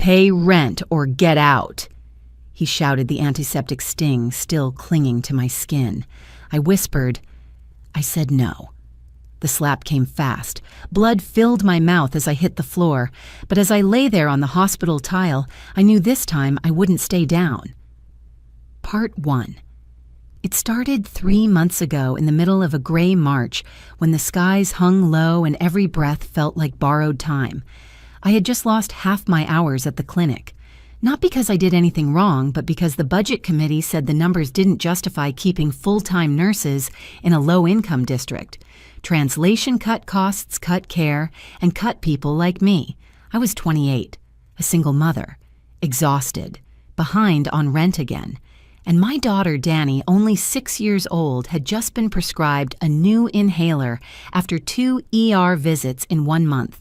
Pay rent or get out." He shouted, the antiseptic sting still clinging to my skin. I whispered. I said no. The slap came fast. Blood filled my mouth as I hit the floor, but as I lay there on the hospital tile, I knew this time I wouldn't stay down. Part 1. It started 3 months ago in the middle of a gray March when the skies hung low and every breath felt like borrowed time. I had just lost half my hours at the clinic. Not because I did anything wrong, but because the budget committee said the numbers didn't justify keeping full-time nurses in a low-income district. Translation cut costs, cut care, and cut people like me. I was 28, a single mother, exhausted, behind on rent again. And my daughter, Danny, only 6 years old, had just been prescribed a new inhaler after 2 ER visits in 1 month.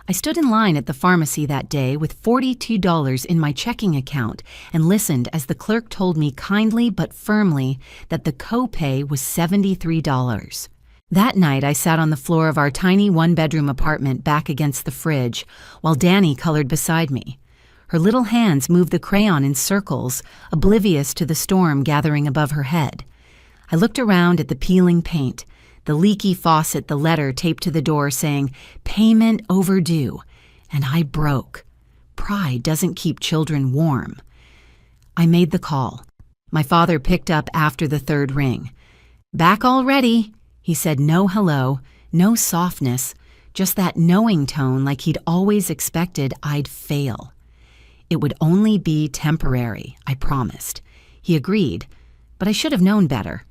I stood in line at the pharmacy that day with $42 in my checking account and listened as the clerk told me kindly but firmly that the copay was $73. That night, I sat on the floor of our tiny one-bedroom apartment back against the fridge while Danny colored beside me. Her little hands moved the crayon in circles, oblivious to the storm gathering above her head. I looked around at the peeling paint, the leaky faucet, the letter taped to the door saying, "Payment overdue," and I broke. Pride doesn't keep children warm. I made the call. My father picked up after the 3rd ring. "Back already," he said. No hello, no softness, just that knowing tone like he'd always expected I'd fail. It would only be temporary, I promised. He agreed, but I should have known better.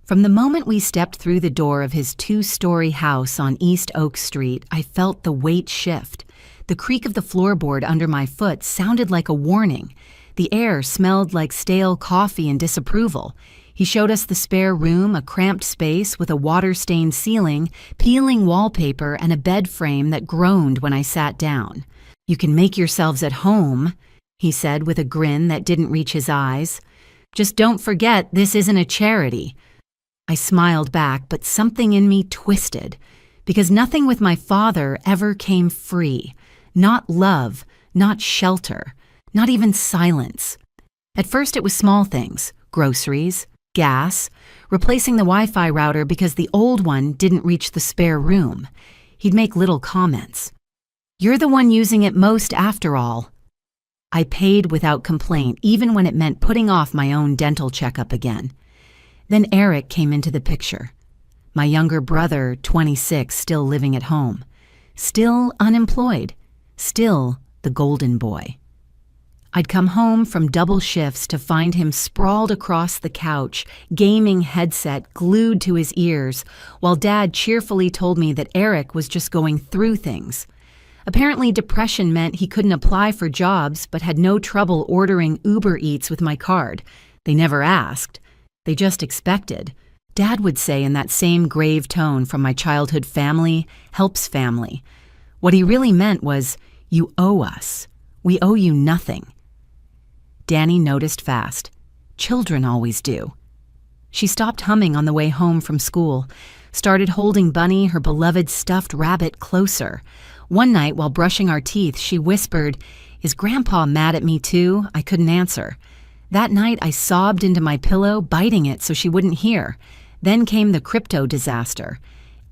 From the moment we stepped through the door of his 2-story house on East Oak Street, I felt the weight shift. The creak of the floorboard under my foot sounded like a warning. The air smelled like stale coffee and disapproval. He showed us the spare room, a cramped space with a water-stained ceiling, peeling wallpaper, and a bed frame that groaned when I sat down. "You can make yourselves at home," he said with a grin that didn't reach his eyes. "Just don't forget this isn't a charity." I smiled back, but something in me twisted, because nothing with my father ever came free. Not love, not shelter, not even silence. At first it was small things, groceries, gas, replacing the Wi-Fi router because the old one didn't reach the spare room. He'd make little comments. "You're the one using it most after all." I paid without complaint, even when it meant putting off my own dental checkup again. Then Eric came into the picture. My younger brother, 26, still living at home. Still unemployed. Still the golden boy. I'd come home from double shifts to find him sprawled across the couch, gaming headset glued to his ears, while Dad cheerfully told me that Eric was just going through things. Apparently depression meant he couldn't apply for jobs but had no trouble ordering Uber Eats with my card. They never asked. They just expected. Dad would say in that same grave tone from my childhood family, helps family. What he really meant was, "You owe us. We owe you nothing." Danny noticed fast. Children always do. She stopped humming on the way home from school, started holding Bunny, her beloved stuffed rabbit, closer. One night while brushing our teeth, she whispered, "Is Grandpa mad at me too?" I couldn't answer. That night, I sobbed into my pillow, biting it so she wouldn't hear. Then came the crypto disaster.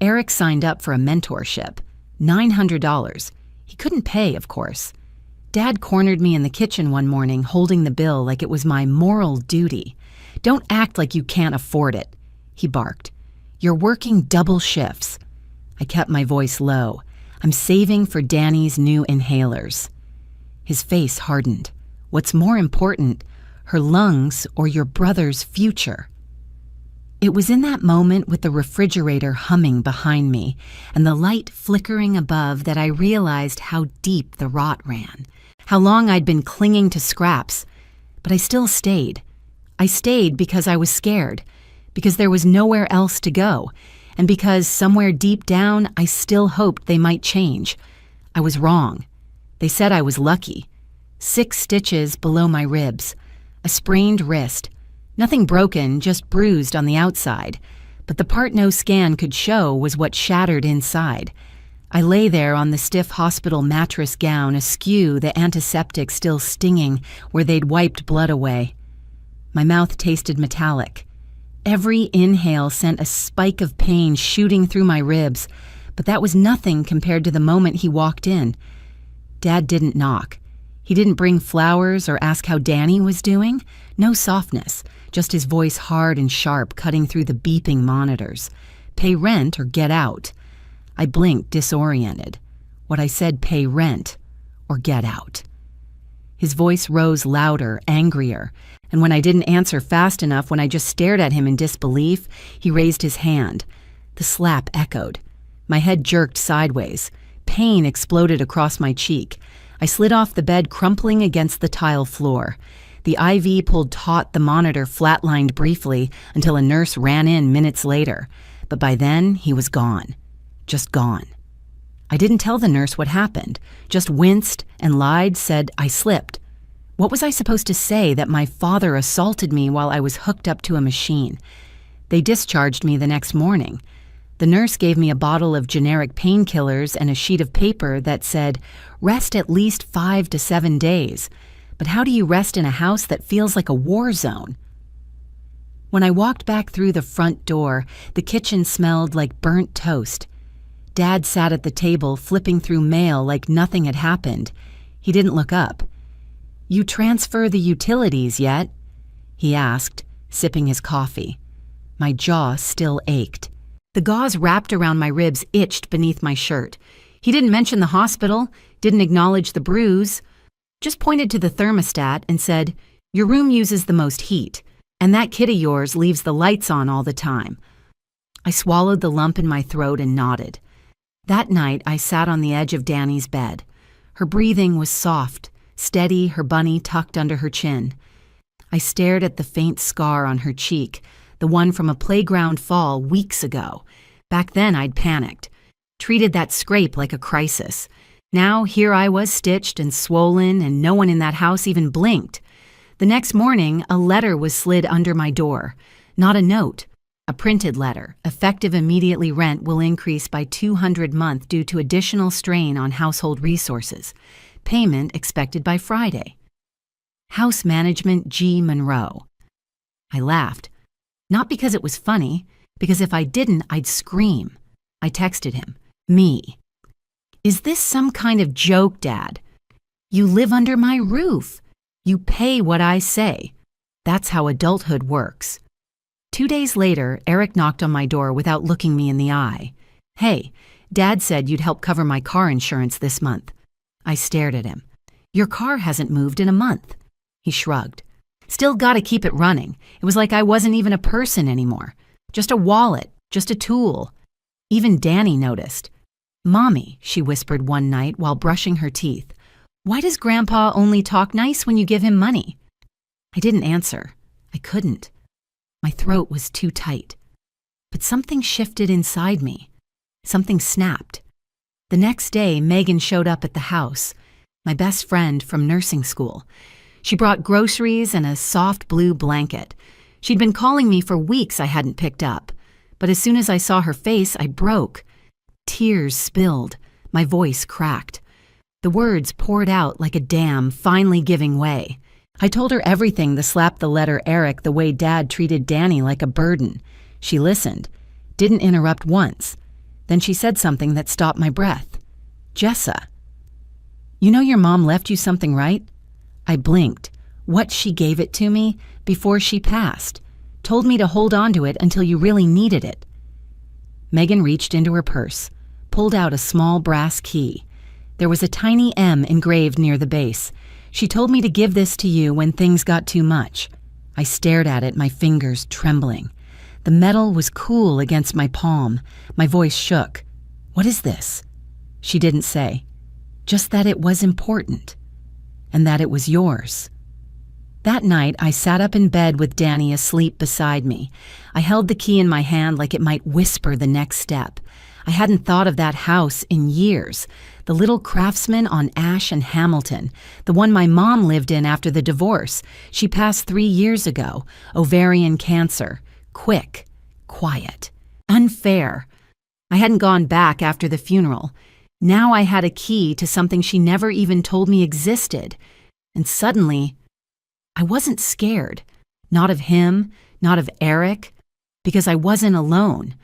Eric signed up for a mentorship. $900. He couldn't pay, of course. Dad cornered me in the kitchen one morning, holding the bill like it was my moral duty. "Don't act like you can't afford it," he barked. "You're working double shifts." I kept my voice low. "I'm saving for Danny's new inhalers." His face hardened. "What's more important, her lungs or your brother's future?" It was in that moment with the refrigerator humming behind me and the light flickering above that I realized how deep the rot ran, how long I'd been clinging to scraps. But I still stayed. I stayed because I was scared, because there was nowhere else to go, and because somewhere deep down I still hoped they might change. I was wrong. They said I was lucky. 6 stitches below my ribs. A sprained wrist. Nothing broken, just bruised on the outside. But the part no scan could show was what shattered inside. I lay there on the stiff hospital mattress gown, askew, the antiseptic still stinging where they'd wiped blood away. My mouth tasted metallic. Every inhale sent a spike of pain shooting through my ribs, but that was nothing compared to the moment he walked in. Dad didn't knock. He didn't bring flowers or ask how Danny was doing. No softness, just his voice hard and sharp, cutting through the beeping monitors. Pay rent or get out. I blinked, disoriented. What I said, pay rent or get out. His voice rose louder, angrier, and when I didn't answer fast enough, when I just stared at him in disbelief, he raised his hand. The slap echoed. My head jerked sideways. Pain exploded across my cheek. I slid off the bed, crumpling against the tile floor. The IV pulled taut, the monitor flatlined briefly until a nurse ran in minutes later. But by then, he was gone. Just gone. I didn't tell the nurse what happened, just winced and lied, said I slipped. What was I supposed to say, that my father assaulted me while I was hooked up to a machine? They discharged me the next morning. The nurse gave me a bottle of generic painkillers and a sheet of paper that said, rest at least 5 to 7 days. But how do you rest in a house that feels like a war zone? When I walked back through the front door, the kitchen smelled like burnt toast. Dad sat at the table, flipping through mail like nothing had happened. He didn't look up. You transfer the utilities yet? He asked, sipping his coffee. My jaw still ached. The gauze wrapped around my ribs itched beneath my shirt. He didn't mention the hospital, didn't acknowledge the bruise, just pointed to the thermostat and said, your room uses the most heat, and that kid of yours leaves the lights on all the time. I swallowed the lump in my throat and nodded. That night, I sat on the edge of Danny's bed. Her breathing was soft, steady, her bunny tucked under her chin. I stared at the faint scar on her cheek, the one from a playground fall weeks ago. Back then, I'd panicked, treated that scrape like a crisis. Now, here I was stitched and swollen, and no one in that house even blinked. The next morning, a letter was slid under my door. Not a note. A printed letter. Effective immediately, rent will increase by $200 a month due to additional strain on household resources. Payment expected by Friday. House Management G. Monroe. I laughed. Not because it was funny, because if I didn't, I'd scream. I texted him. Me. Is this some kind of joke, Dad? You live under my roof. You pay what I say. That's how adulthood works. 2 days later, Eric knocked on my door without looking me in the eye. Hey, Dad said you'd help cover my car insurance this month. I stared at him. Your car hasn't moved in a month. He shrugged. Still gotta keep it running. It was like I wasn't even a person anymore. Just a wallet, just a tool. Even Danny noticed. Mommy, she whispered one night while brushing her teeth. Why does Grandpa only talk nice when you give him money? I didn't answer. I couldn't. My throat was too tight. But something shifted inside me. Something snapped. The next day, Megan showed up at the house, my best friend from nursing school. She brought groceries and a soft blue blanket. She'd been calling me for weeks I hadn't picked up. But as soon as I saw her face, I broke. Tears spilled. My voice cracked. The words poured out like a dam finally giving way. I told her everything, the slap, the letter, Eric, the way Dad treated Danny like a burden. She listened, didn't interrupt once. Then she said something that stopped my breath. Jessa, you know your mom left you something, right? I blinked. What, she gave it to me before she passed. Told me to hold on to it until you really needed it. Megan reached into her purse, pulled out a small brass key. There was a tiny M engraved near the base. She told me to give this to you when things got too much. I stared at it, my fingers trembling. The metal was cool against my palm. My voice shook. What is this? She didn't say. Just that it was important. And that it was yours. That night, I sat up in bed with Danny asleep beside me. I held the key in my hand like it might whisper the next step. I hadn't thought of that house in years. The little craftsman on Ash and Hamilton, the one my mom lived in after the divorce. She passed 3 years ago. Ovarian cancer. Quick. Quiet. Unfair. I hadn't gone back after the funeral. Now I had a key to something she never even told me existed. And suddenly, I wasn't scared. Not of him, not of Eric, because I wasn't alone.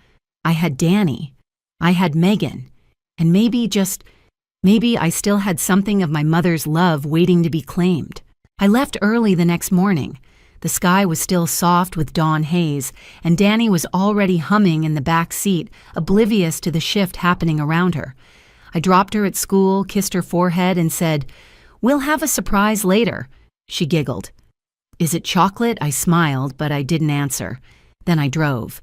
I had Danny. I had Megan. And maybe I still had something of my mother's love waiting to be claimed. I left early the next morning. The sky was still soft with dawn haze, and Danny was already humming in the back seat, oblivious to the shift happening around her. I dropped her at school, kissed her forehead, and said, "We'll have a surprise later." She giggled. "Is it chocolate?" I smiled, but I didn't answer. Then I drove.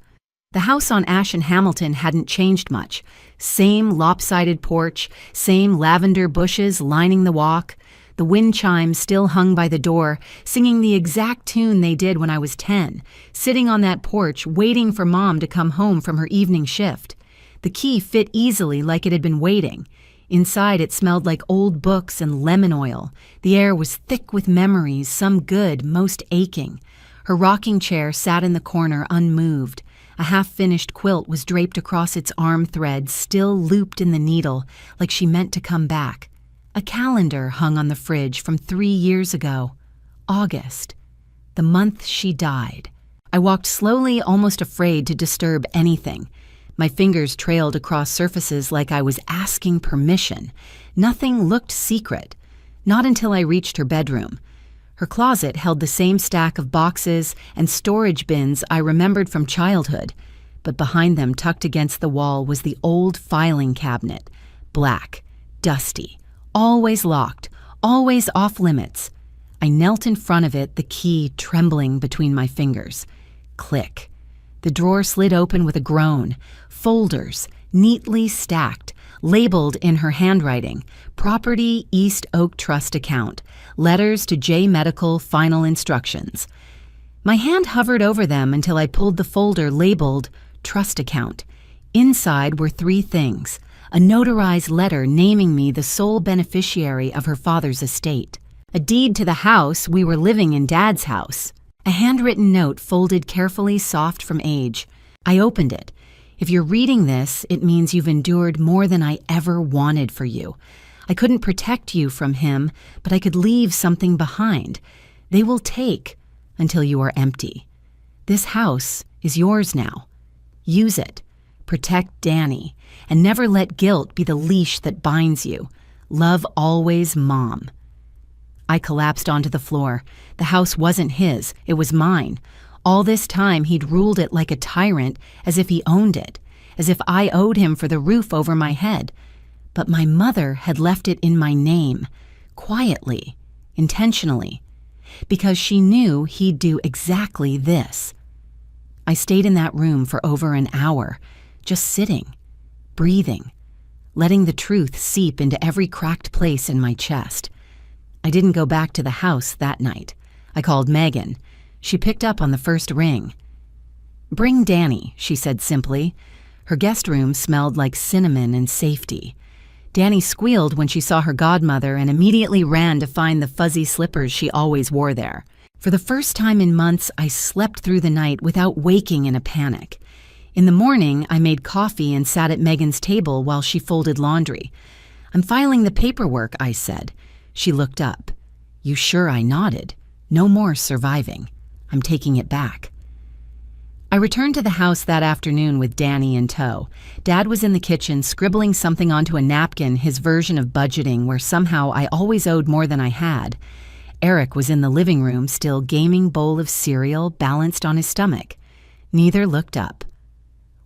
The house on Ash and Hamilton hadn't changed much. Same lopsided porch, same lavender bushes lining the walk. The wind chimes still hung by the door, singing the exact tune they did when I was 10, sitting on that porch waiting for Mom to come home from her evening shift. The key fit easily like it had been waiting. Inside it smelled like old books and lemon oil. The air was thick with memories, some good, most aching. Her rocking chair sat in the corner unmoved. A half-finished quilt was draped across its arm thread, still looped in the needle, like she meant to come back. A calendar hung on the fridge from 3 years ago. August, the month she died. I walked slowly, almost afraid to disturb anything. My fingers trailed across surfaces like I was asking permission. Nothing looked secret. Not until I reached her bedroom. Her closet held the same stack of boxes and storage bins I remembered from childhood, but behind them, tucked against the wall, was the old filing cabinet. Black, dusty, always locked, always off limits. I knelt in front of it, the key trembling between my fingers. Click. The drawer slid open with a groan. Folders, neatly stacked, labeled in her handwriting, Property East Oak Trust Account, Letters to J Medical Final Instructions. My hand hovered over them until I pulled the folder labeled Trust Account. Inside were 3 things: a notarized letter naming me the sole beneficiary of her father's estate, a deed to the house we were living in, Dad's house, a handwritten note folded carefully, soft from age. I opened it. If you're reading this, it means you've endured more than I ever wanted for you. I couldn't protect you from him, but I could leave something behind. They will take until you are empty. This house is yours now. Use it. Protect Danny, and never let guilt be the leash that binds you. Love always, Mom. I collapsed onto the floor. The house wasn't his, it was mine. All this time he'd ruled it like a tyrant, as if he owned it, as if I owed him for the roof over my head. But my mother had left it in my name, quietly, intentionally, because she knew he'd do exactly this. I stayed in that room for over an hour, just sitting, breathing, letting the truth seep into every cracked place in my chest. I didn't go back to the house that night. I called Megan. She picked up on the first ring. "Bring Danny," she said simply. Her guest room smelled like cinnamon and safety. Danny squealed when she saw her godmother and immediately ran to find the fuzzy slippers she always wore there. For the first time in months, I slept through the night without waking in a panic. In the morning, I made coffee and sat at Megan's table while she folded laundry. "I'm filing the paperwork," I said. She looked up. "You sure?" I nodded. "No more surviving. I'm taking it back." I returned to the house that afternoon with Danny in tow. Dad was in the kitchen scribbling something onto a napkin, his version of budgeting, where somehow I always owed more than I had. Eric was in the living room, still gaming bowl of cereal balanced on his stomach. Neither looked up.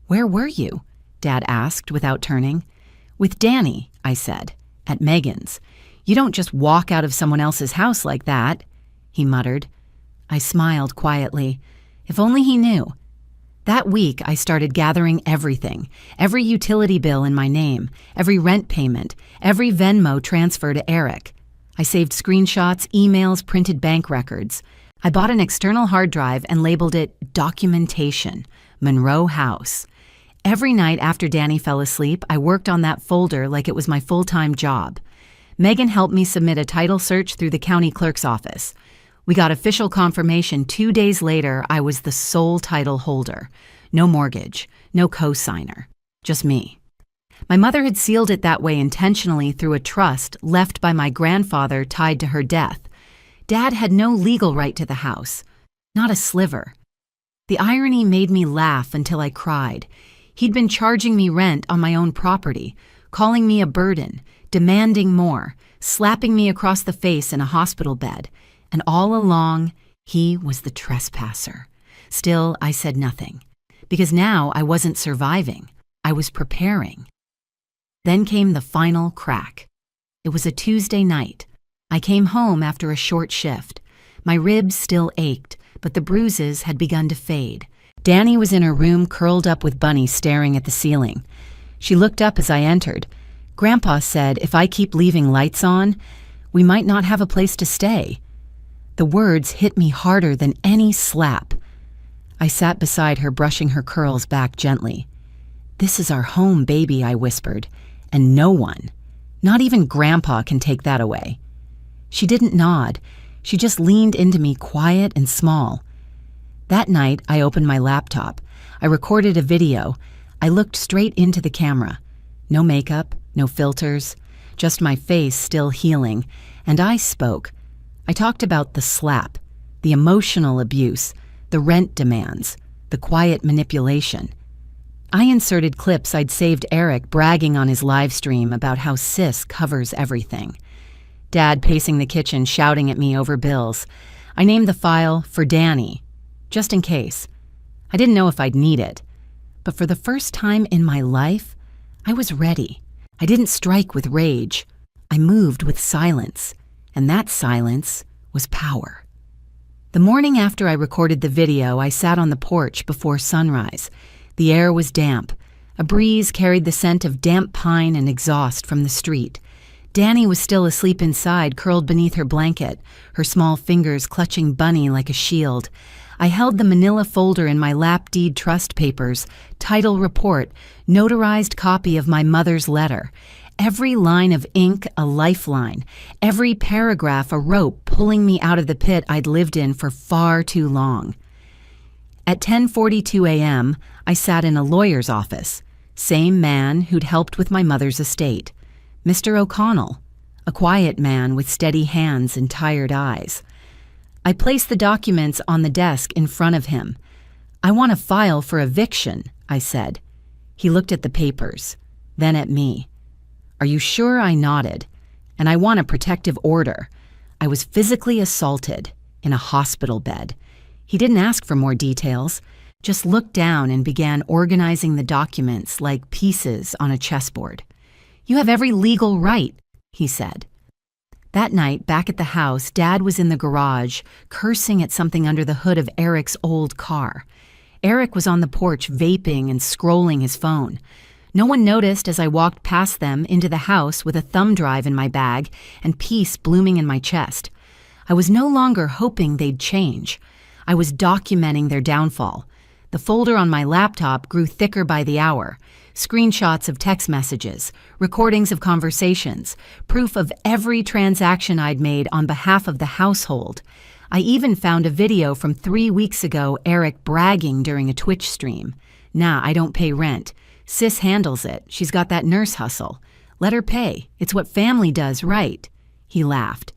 "Where were you?" Dad asked without turning. "With Danny," I said, "at Megan's. You don't just walk out of someone else's house like that," he muttered. I smiled quietly. If only he knew. That week, I started gathering everything, every utility bill in my name, every rent payment, every Venmo transfer to Eric. I saved screenshots, emails, printed bank records. I bought an external hard drive and labeled it Documentation, Monroe House. Every night after Danny fell asleep, I worked on that folder like it was my full-time job. Megan helped me submit a title search through the county clerk's office. We got official confirmation 2 days later I was the sole title holder. No mortgage, no co-signer, just me. My mother had sealed it that way intentionally through a trust left by my grandfather tied to her death. Dad had no legal right to the house, not a sliver. The irony made me laugh until I cried. He'd been charging me rent on my own property, calling me a burden, demanding more, slapping me across the face in a hospital bed, and all along, he was the trespasser. Still, I said nothing, because now I wasn't surviving, I was preparing. Then came the final crack. It was a Tuesday night. I came home after a short shift. My ribs still ached, but the bruises had begun to fade. Danny was in her room curled up with Bunny staring at the ceiling. She looked up as I entered. Grandpa said if I keep leaving lights on, we might not have a place to stay. The words hit me harder than any slap. I sat beside her, brushing her curls back gently. "This is our home, baby," I whispered, "and no one, not even Grandpa, can take that away." She didn't nod. She just leaned into me, quiet and small. That night, I opened my laptop. I recorded a video. I looked straight into the camera. No makeup, no filters, just my face still healing, and I spoke. I talked about the slap, the emotional abuse, the rent demands, the quiet manipulation. I inserted clips I'd saved Eric bragging on his live stream about how Sis covers everything. Dad pacing the kitchen, shouting at me over bills. I named the file "For Danny," just in case. I didn't know if I'd need it, but for the first time in my life, I was ready. I didn't strike with rage. I moved with silence, and that silence was power. The morning after I recorded the video, I sat on the porch before sunrise. The air was damp. A breeze carried the scent of damp pine and exhaust from the street. Danny was still asleep inside, curled beneath her blanket, her small fingers clutching Bunny like a shield. I held the manila folder in my lap, deed trust papers, title report, notarized copy of my mother's letter. Every line of ink a lifeline, every paragraph a rope pulling me out of the pit I'd lived in for far too long. At 10:42 a.m., I sat in a lawyer's office. Same man who'd helped with my mother's estate. Mr. O'Connell, a quiet man with steady hands and tired eyes. I placed the documents on the desk in front of him. "I want a file for eviction," I said. He looked at the papers, then at me. "Are you sure?" I nodded. "And I want a protective order. I was physically assaulted in a hospital bed." He didn't ask for more details, just looked down and began organizing the documents like pieces on a chessboard. "You have every legal right," he said. That night, back at the house, Dad was in the garage, cursing at something under the hood of Eric's old car. Eric was on the porch vaping and scrolling his phone. No one noticed as I walked past them into the house with a thumb drive in my bag and peace blooming in my chest. I was no longer hoping they'd change. I was documenting their downfall. The folder on my laptop grew thicker by the hour. Screenshots of text messages, recordings of conversations, proof of every transaction I'd made on behalf of the household. I even found a video from 3 weeks ago, Eric bragging during a Twitch stream. "Nah, I don't pay rent. Sis handles it. She's got that nurse hustle. Let her pay. It's what family does, right?" He laughed.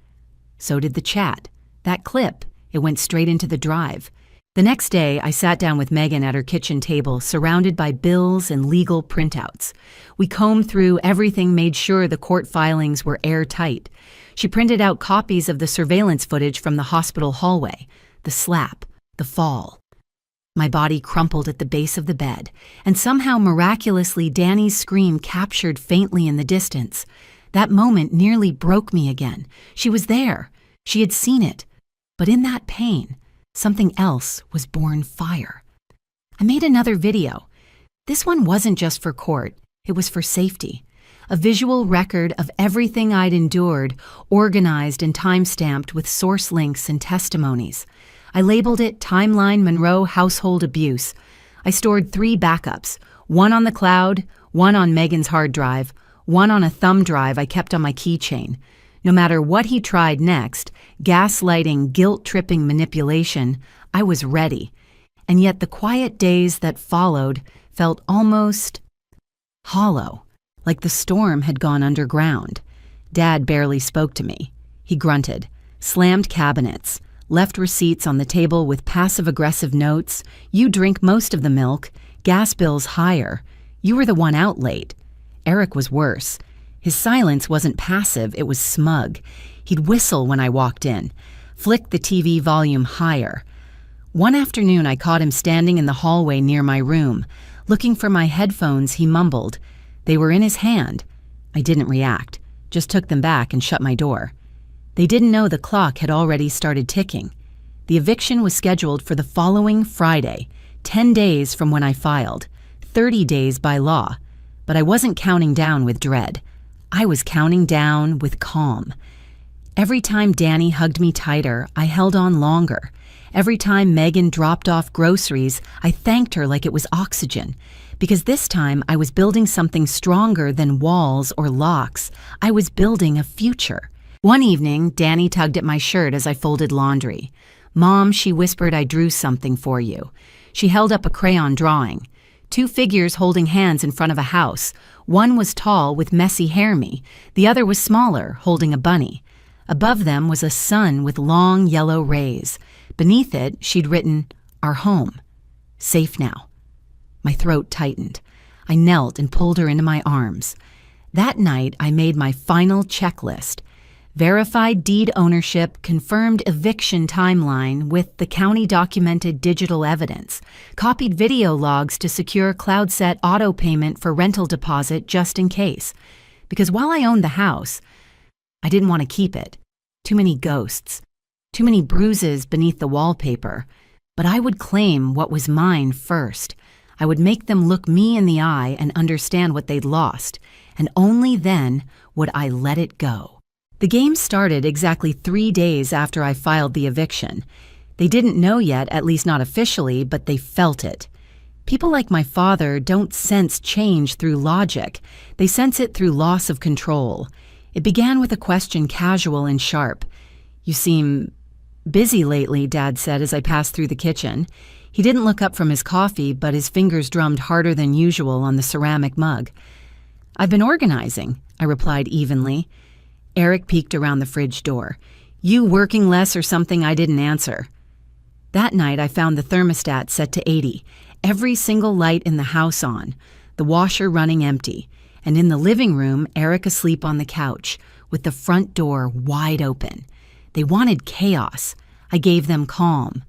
So did the chat. That clip, it went straight into the drive. The next day, I sat down with Megan at her kitchen table, surrounded by bills and legal printouts. We combed through everything, made sure the court filings were airtight. She printed out copies of the surveillance footage from the hospital hallway, the slap, the fall. My body crumpled at the base of the bed, and somehow miraculously Danny's scream captured faintly in the distance. That moment nearly broke me again. She was there. She had seen it. But in that pain, something else was born fire. I made another video. This one wasn't just for court, it was for safety. A visual record of everything I'd endured, organized and time-stamped with source links and testimonies. I labeled it Timeline Monroe Household Abuse. I stored 3 backups, one on the cloud, one on Megan's hard drive, one on a thumb drive I kept on my keychain. No matter what he tried next, gaslighting, guilt-tripping manipulation, I was ready. And yet the quiet days that followed felt almost hollow, like the storm had gone underground. Dad barely spoke to me. He grunted, slammed cabinets, left receipts on the table with passive-aggressive notes. You drink most of the milk. Gas bills higher. You were the one out late. Eric was worse. His silence wasn't passive, it was smug. He'd whistle when I walked in, flick the TV volume higher. One afternoon I caught him standing in the hallway near my room. Looking for my headphones, he mumbled. They were in his hand. I didn't react, just took them back and shut my door. They didn't know the clock had already started ticking. The eviction was scheduled for the following Friday, 10 days from when I filed, 30 days by law. But I wasn't counting down with dread. I was counting down with calm. Every time Danny hugged me tighter, I held on longer. Every time Megan dropped off groceries, I thanked her like it was oxygen. Because this time I was building something stronger than walls or locks. I was building a future. One evening, Danny tugged at my shirt as I folded laundry. "Mom," she whispered, "I drew something for you." She held up a crayon drawing. 2 figures holding hands in front of a house. One was tall with messy hair me. The other was smaller, holding a bunny. Above them was a sun with long yellow rays. Beneath it, she'd written, "Our home. Safe now." My throat tightened. I knelt and pulled her into my arms. That night, I made my final checklist. Verified deed ownership, confirmed eviction timeline with the county-documented digital evidence, copied video logs to secure cloud-set auto payment for rental deposit just in case. Because while I owned the house, I didn't want to keep it. Too many ghosts, too many bruises beneath the wallpaper. But I would claim what was mine first. I would make them look me in the eye and understand what they'd lost, and only then would I let it go. The game started exactly 3 days after I filed the eviction. They didn't know yet, at least not officially, but they felt it. People like my father don't sense change through logic. They sense it through loss of control. It began with a question casual and sharp. "You seem busy lately," Dad said as I passed through the kitchen. He didn't look up from his coffee, but his fingers drummed harder than usual on the ceramic mug. "I've been organizing," I replied evenly. Eric peeked around the fridge door. "You working less or something?" I didn't answer. That night, I found the thermostat set to 80, every single light in the house on, the washer running empty, and in the living room, Eric asleep on the couch, with the front door wide open. They wanted chaos. I gave them calm.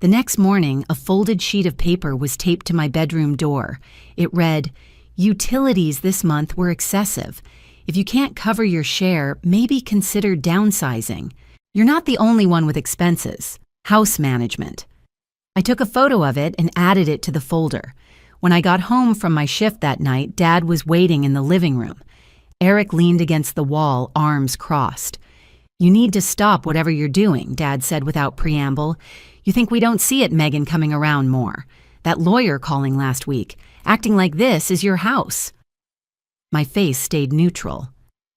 The next morning, a folded sheet of paper was taped to my bedroom door. It read, "Utilities this month were excessive. If you can't cover your share, maybe consider downsizing. You're not the only one with expenses. House management." I took a photo of it and added it to the folder. When I got home from my shift that night, Dad was waiting in the living room. Eric leaned against the wall, arms crossed. "You need to stop whatever you're doing," Dad said without preamble. "You think we don't see it, Megan coming around more? That lawyer calling last week, acting like this is your house." My face stayed neutral.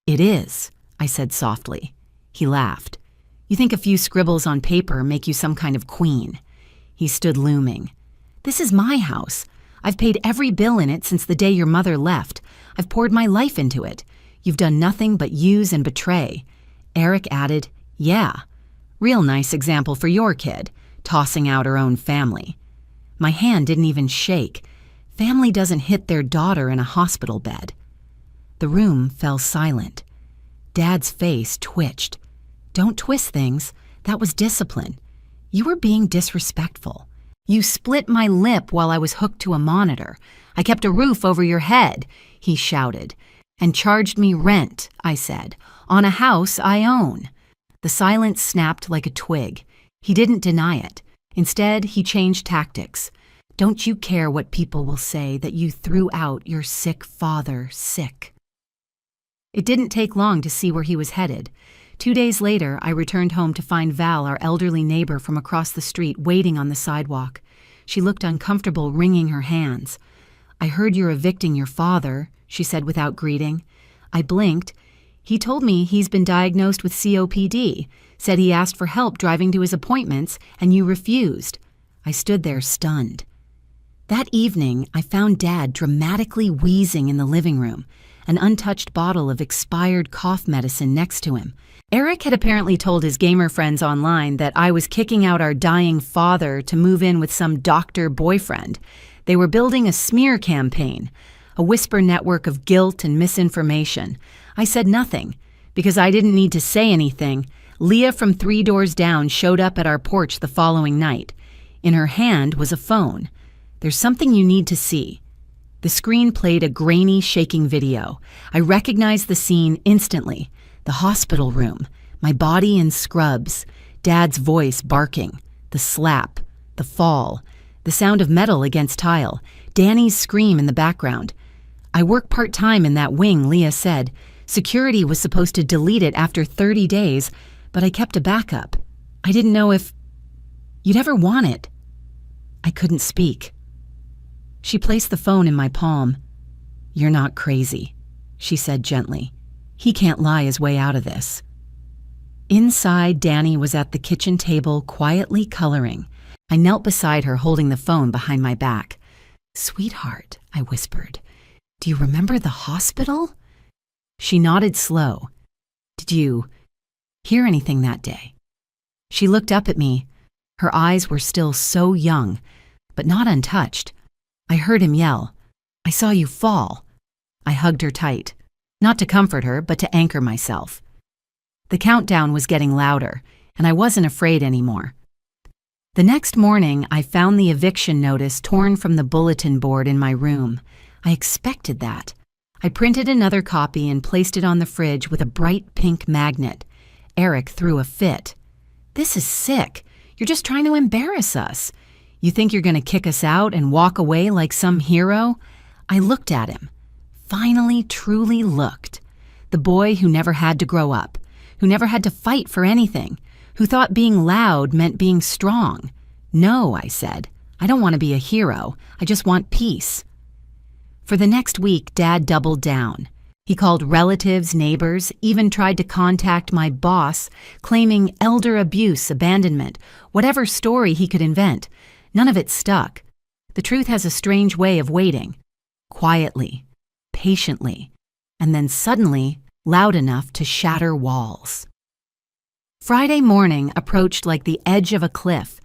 "It is," I said softly. He laughed. "You think a few scribbles on paper make you some kind of queen." He stood looming. "This is my house. I've paid every bill in it since the day your mother left. I've poured my life into it. You've done nothing but use and betray." Eric added, "Yeah, real nice example for your kid, tossing out her own family." My hand didn't even shake. Family doesn't hit their daughter in a hospital bed. The room fell silent. Dad's face twitched. "Don't twist things. That was discipline. You were being disrespectful. You split my lip while I was hooked to a monitor. I kept a roof over your head," he shouted. "And charged me rent," I said, "on a house I own." The silence snapped like a twig. He didn't deny it. Instead, he changed tactics. "Don't you care what people will say that you threw out your sick father sick?" It didn't take long to see where he was headed. 2 days later, I returned home to find Val, our elderly neighbor from across the street, waiting on the sidewalk. She looked uncomfortable, wringing her hands. "I heard you're evicting your father," she said without greeting. I blinked. "He told me he's been diagnosed with COPD, said he asked for help driving to his appointments, and you refused." I stood there stunned. That evening, I found Dad dramatically wheezing in the living room. an untouched bottle of expired cough medicine next to him. Eric had apparently told his gamer friends online that I was kicking out our dying father to move in with some doctor boyfriend. They were building a smear campaign, a whisper network of guilt and misinformation. I said nothing, because I didn't need to say anything. Leah from 3 doors down showed up at our porch the following night. In her hand was a phone. "There's something you need to see." The screen played a grainy, shaking video. I recognized the scene instantly. The hospital room, my body in scrubs, Dad's voice barking, the slap, the fall, the sound of metal against tile, Danny's scream in the background. "I work part-time in that wing," Leah said. "Security was supposed to delete it after 30 days, but I kept a backup. I didn't know if you'd ever want it." I couldn't speak. She placed the phone in my palm. "You're not crazy," she said gently. "He can't lie his way out of this." Inside, Danny was at the kitchen table, quietly coloring. I knelt beside her, holding the phone behind my back. "Sweetheart," I whispered, "do you remember the hospital?" She nodded slow. "Did you hear anything that day?" She looked up at me. Her eyes were still so young, but not untouched. I heard him yell, "I saw you fall." I hugged her tight, not to comfort her, but to anchor myself. The countdown was getting louder, and I wasn't afraid anymore. The next morning, I found the eviction notice torn from the bulletin board in my room. I expected that. I printed another copy and placed it on the fridge with a bright pink magnet. Eric threw a fit. "This is sick. You're just trying to embarrass us. You think you're going to kick us out and walk away like some hero?" I looked at him. Finally, truly looked. The boy who never had to grow up, who never had to fight for anything, who thought being loud meant being strong. "No," I said. "I don't want to be a hero. I just want peace." For the next week, Dad doubled down. He called relatives, neighbors, even tried to contact my boss, claiming elder abuse, abandonment, whatever story he could invent. None of it stuck. The truth has a strange way of waiting. Quietly, patiently, and then suddenly loud enough to shatter walls. Friday morning approached like the edge of a cliff.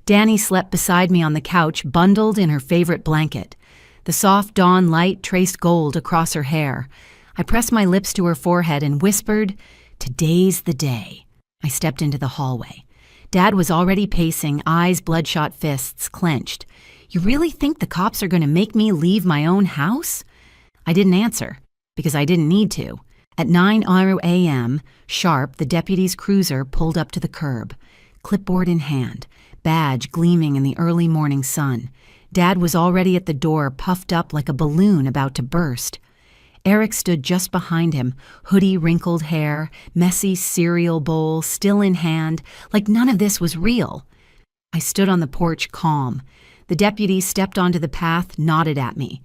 Danny slept beside me on the couch, bundled in her favorite blanket. The soft dawn light traced gold across her hair. I pressed my lips to her forehead and whispered, "Today's the day." I stepped into the hallway. Dad was already pacing, eyes bloodshot, fists clenched. "You really think the cops are going to make me leave my own house?" I didn't answer, because I didn't need to. At 9:00 a.m., sharp, the deputy's cruiser pulled up to the curb, clipboard in hand, badge gleaming in the early morning sun. Dad was already at the door, puffed up like a balloon about to burst. Eric stood just behind him, hoodie, wrinkled hair, messy cereal bowl, still in hand, like none of this was real. I stood on the porch, calm. The deputy stepped onto the path, nodded at me.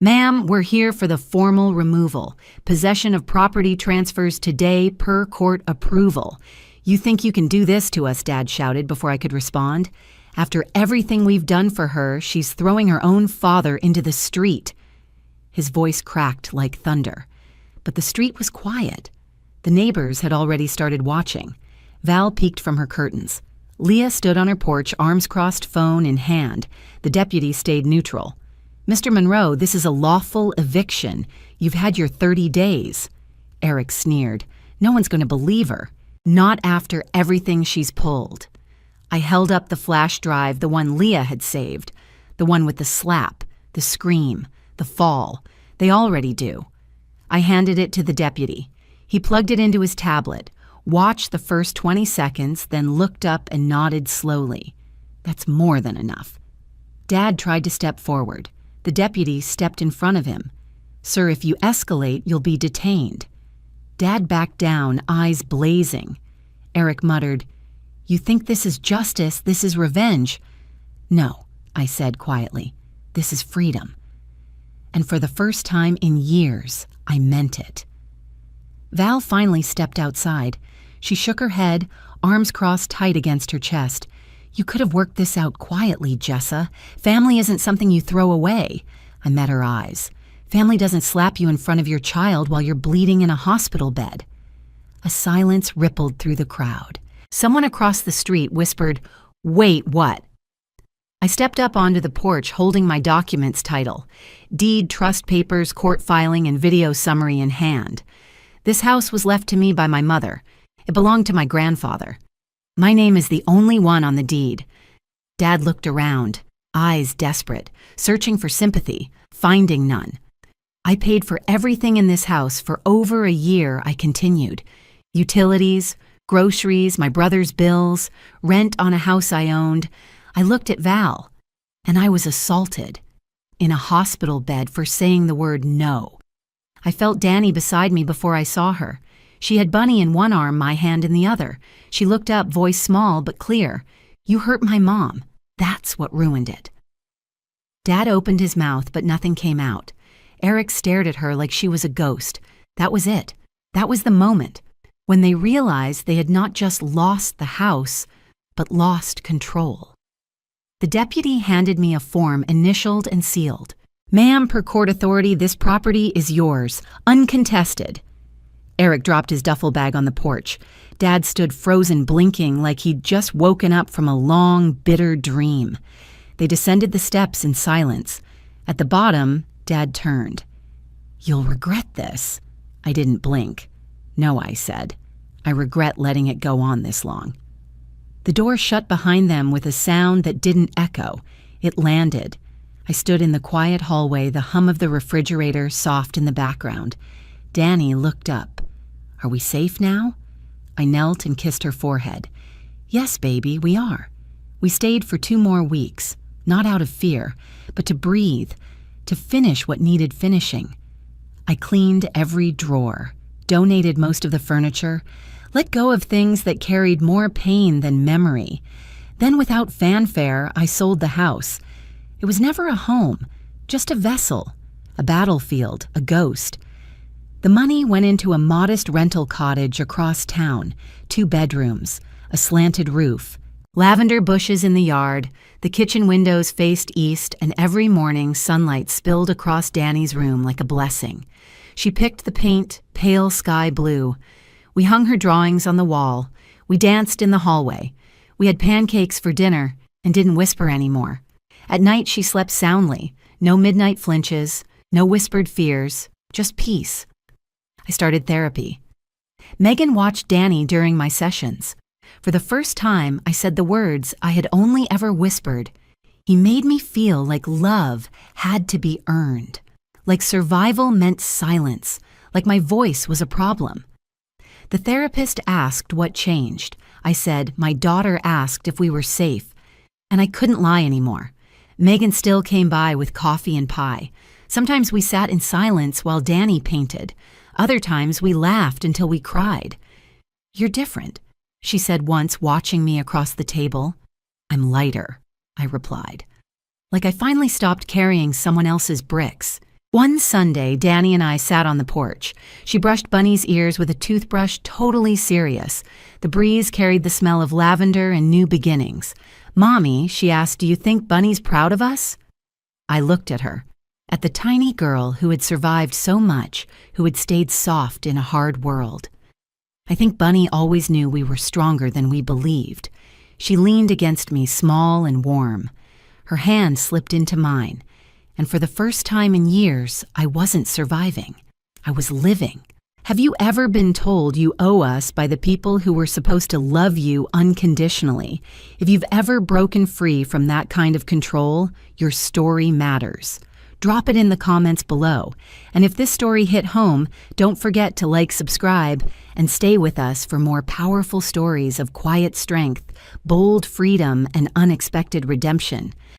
"Ma'am, we're here for the formal removal. Possession of property transfers today per court approval." "You think you can do this to us?" Dad shouted before I could respond. "After everything we've done for her, she's throwing her own father into the street." His voice cracked like thunder. But the street was quiet. The neighbors had already started watching. Val peeked from her curtains. Leah stood on her porch, arms crossed, phone in hand. The deputy stayed neutral. "Mr. Monroe, this is a lawful eviction. You've had your 30 days. Eric sneered. "No one's going to believe her. Not after everything she's pulled." I held up the flash drive, the one Leah had saved. The one with the slap, the scream, the fall. They already do. I handed it to the deputy. He plugged it into his tablet, watched the first 20 seconds, then looked up and nodded slowly. That's more than enough. Dad tried to step forward. The deputy stepped in front of him. "Sir, if you escalate, you'll be detained." Dad backed down, eyes blazing. Eric muttered, "You think this is justice, this is revenge?" "No," I said quietly. "This is freedom." And for the first time in years, I meant it. Val finally stepped outside. She shook her head, arms crossed tight against her chest. "You could have worked this out quietly, Jessa. Family isn't something you throw away." I met her eyes. Family doesn't slap you in front of your child while you're bleeding in a hospital bed." A silence rippled through the crowd. Someone across the street whispered, "Wait, what?" I stepped up onto the porch holding my documents title, deed, trust papers, court filing, and video summary in hand. This house was left to me by my mother. It belonged to my grandfather. My name is the only one on the deed. Dad looked around, eyes desperate, searching for sympathy, finding none. "I paid for everything in this house for over a year," I continued. "Utilities, groceries, my brother's bills, rent on a house I owned." I looked at Val, and I was assaulted. In a hospital bed for saying the word no. I felt Danny beside me before I saw her. She had Bunny in one arm, my hand in the other. She looked up, voice small but clear. "You hurt my mom. That's what ruined it." Dad opened his mouth, but nothing came out. Eric stared at her like she was a ghost. That was it. That was the moment when they realized they had not just lost the house, but lost control. The deputy handed me a form initialed and sealed. "Ma'am, per court authority, this property is yours, uncontested." Eric dropped his duffel bag on the porch. Dad stood frozen, blinking like he'd just woken up from a long, bitter dream. They descended the steps in silence. At the bottom, Dad turned. "You'll regret this." I didn't blink. "No," I said. "I regret letting it go on this long." The door shut behind them with a sound that didn't echo. It landed. I stood in the quiet hallway, the hum of the refrigerator soft in the background. Danny looked up. "Are we safe now?" I knelt and kissed her forehead. "Yes, baby, we are. We stayed for 2 more weeks, not out of fear, but to breathe, to finish what needed finishing." I cleaned every drawer, donated most of the furniture, let go of things that carried more pain than memory. Then without fanfare, I sold the house. It was never a home, just a vessel, a battlefield, a ghost. The money went into a modest rental cottage across town, 2 bedrooms, a slanted roof, lavender bushes in the yard, the kitchen windows faced east, and every morning sunlight spilled across Danny's room like a blessing. She picked the paint, pale sky blue. We hung her drawings on the wall. We danced in the hallway. We had pancakes for dinner and didn't whisper anymore. At night she slept soundly. No midnight flinches, no whispered fears, just peace. I started therapy. Megan watched Danny during my sessions. For the first time, I said the words I had only ever whispered. He made me feel like love had to be earned, like survival meant silence, like my voice was a problem. The therapist asked what changed. I said, "My daughter asked if we were safe," and I couldn't lie anymore. Megan still came by with coffee and pie. Sometimes we sat in silence while Danny painted. Other times we laughed until we cried. "You're different," she said once, watching me across the table. "I'm lighter," I replied. Like I finally stopped carrying someone else's bricks. One Sunday, Danny and I sat on the porch. She brushed Bunny's ears with a toothbrush, totally serious. The breeze carried the smell of lavender and new beginnings. "Mommy," she asked, "do you think Bunny's proud of us?" I looked at her, at the tiny girl who had survived so much, who had stayed soft in a hard world. I think Bunny always knew we were stronger than we believed. She leaned against me, small and warm. Her hand slipped into mine. And for the first time in years, I wasn't surviving. I was living. Have you ever been told you owe us by the people who were supposed to love you unconditionally? If you've ever broken free from that kind of control, your story matters. Drop it in the comments below. And if this story hit home, don't forget to like, subscribe, and stay with us for more powerful stories of quiet strength, bold freedom, and unexpected redemption.